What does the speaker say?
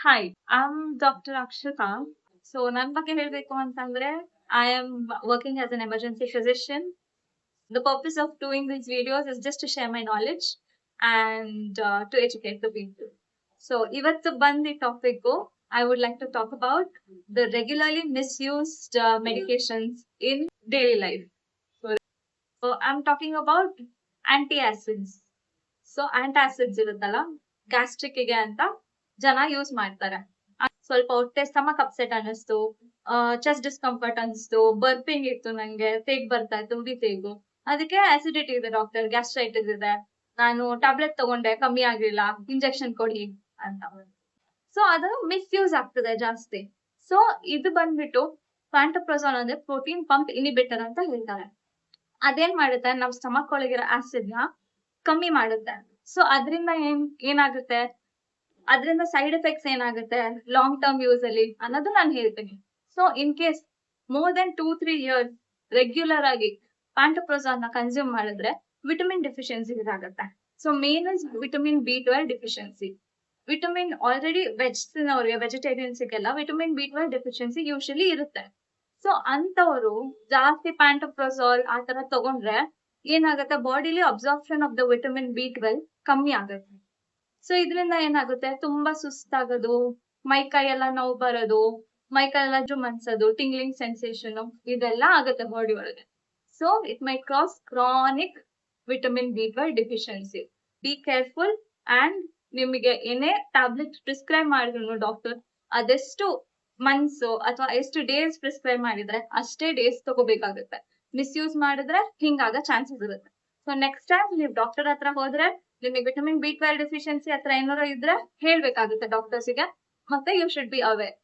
Hi, I'm Dr. Akshita. So, ನನ್ನ ಬಗ್ಗೆ ಹೇಳಬೇಕು ಅಂತಂದ್ರೆ, I am working as an emergency physician. The purpose of doing these videos is just to share my knowledge and to educate the people. So, ಇವತ್ತು ಬಂದಿ topic I would like to talk about the regularly misused medications in daily life. So, I'm talking about antacids. So antacids ಇರುತ್ತಲ್ಲ gastric ಗೆ ಅಂತ ಜನ use ಮಾಡ್ತಾರೆ. ಸ್ವಲ್ಪ ಹೊಟ್ಟೆ stomach upset ಅನ್ನಿಸ್ತು, ಚೆಸ್ಟ್ ಡಿಸ್ಕಂಫರ್ಟ್ ಅನಿಸ್ತು, ಬರ್ಪಿಂಗ್ ಇತ್ತು, ನಂಗೆ ತೇಗ್ ಬರ್ತಾ ಇತ್ತು, ಉಡಿ ತೇಗು, ಅದಕ್ಕೆ ಆಸಿಡಿಟಿ ಇದೆ ಡಾಕ್ಟರ್, ಗ್ಯಾಸ್ಟ್ರೈಟಿಸ್ ಇದೆ, ನಾನು ಟ್ಯಾಬ್ಲೆಟ್ ತಗೊಂಡೆ ಕಮ್ಮಿ ಆಗ್ಲಿಲ್ಲ, ಇಂಜೆಕ್ಷನ್ ಕೊಡಿ ಅಂತ. ಸೊ ಅದು ಮಿಸ್ಯೂಸ್ ಆಗ್ತದೆ ಜಾಸ್ತಿ. ಸೊ ಇದು ಬಂದ್ಬಿಟ್ಟು ಪ್ಯಾಂಟೋಪ್ರೊಜಾಲ್ ಅಂದ್ರೆ ಪ್ರೋಟೀನ್ ಪಂಪ್ ಇನಿಬಿಟರ್ ಅಂತ ಹೇಳ್ತಾರೆ. ಅದೇನ್ ಮಾಡುತ್ತೆ, ನಮ್ ಸ್ಟಮಕ್ ಒಳಗಿರೋ ಆಸಿಡ್ ನ ಕಮ್ಮಿ ಮಾಡುತ್ತೆ. ಸೊ ಅದರಿಂದ ಏನಾಗುತ್ತೆ, ಅದರಿಂದ ಸೈಡ್ ಎಫೆಕ್ಟ್ಸ್ ಏನಾಗುತ್ತೆ ಲಾಂಗ್ ಟರ್ಮ್ ಯೂಸ್ ಅಲ್ಲಿ ಅನ್ನೋದು ನಾನು ಹೇಳ್ತೀನಿ. So in case more than 2-3 years regular ಆಗಿ ಪ್ಯಾಂಟೋಪ್ರೊಜಾಲ್ ನ ಕನ್ಸ್ಯೂಮ್ ಮಾಡಿದ್ರೆ ವಿಟಮಿನ್ ಡೆಫಿಷಿಯನ್ಸಿ ಇದಾಗುತ್ತೆ. So main is vitamin B12 deficiency. Vitamin already ವೆಜಿಟೇರಿಯನ್ಸ್ಗೆಲ್ಲ ವಿಟಮಿನ್ B12 ಡೆಫಿಷಿಯನ್ಸಿ ಯೂಶಲಿ ಇರುತ್ತೆ. ಸೊ ಅಂತವರು ಜಾಸ್ತಿ ಪ್ಯಾಂಟೋಪ್ರೊಜಾಲ್ ಆ ತರ ತಗೊಂಡ್ರೆ ಏನಾಗುತ್ತೆ, ಬಾಡಿಲಿ absorption of the vitamin B12 ಕಮ್ಮಿ ಆಗುತ್ತೆ. ಸೊ ಇದರಿಂದ ಏನಾಗುತ್ತೆ, ತುಂಬಾ ಸುಸ್ತಾಗೋದು, ಮೈಕೈ ಎಲ್ಲ ನೋವು ಬರೋದು, ಮೈಕೈ ಎಲ್ಲ ಜುಮನ್ಸೋದು, ಟಿಂಗ್ಲಿಂಗ್ ಸೆನ್ಸೇಷನ್ ಇದೆಲ್ಲ ಆಗುತ್ತೆ ಬಾಡಿ ಒಳಗೆ. So it may cause chronic vitamin B12 deficiency. Be careful. And ನಿಮಗೆ ಏನೇ ಟ್ಯಾಬ್ಲೆಟ್ ಪ್ರಿಸ್ಕ್ರೈಬ್ ಮಾಡಿದ್ರು ಡಾಕ್ಟರ್, ಅದೆಷ್ಟು ಮಂತ್ಸ್ ಅಥವಾ ಎಷ್ಟು ಡೇಸ್ ಪ್ರಿಸ್ಕ್ರೈಬ್ ಮಾಡಿದ್ರೆ ಅಷ್ಟೇ ಡೇಸ್ ತಗೋಬೇಕಾಗುತ್ತೆ. ಮಿಸ್ಯೂಸ್ ಮಾಡಿದ್ರೆ ಹಿಂಗಾಗ ಚಾನ್ಸಸ್ ಇರುತ್ತೆ. ಸೊ ನೆಕ್ಸ್ಟ್ ಟೈಮ್ ನೀವು ಡಾಕ್ಟರ್ ಹತ್ರ ಹೋದ್ರೆ ನಿಮಗೆ ವಿಟಮಿನ್ B12 ಡೆಫಿಷಿಯನ್ಸಿ ಹತ್ರ ಏನಾದ್ರು ಇದ್ರೆ ಹೇಳ್ಬೇಕಾಗುತ್ತೆ ಡಾಕ್ಟರ್ಸ್ಗೆ, ಮತ್ತೆ ಯು ಶುಡ್ ಬಿ ಅವೇರ್.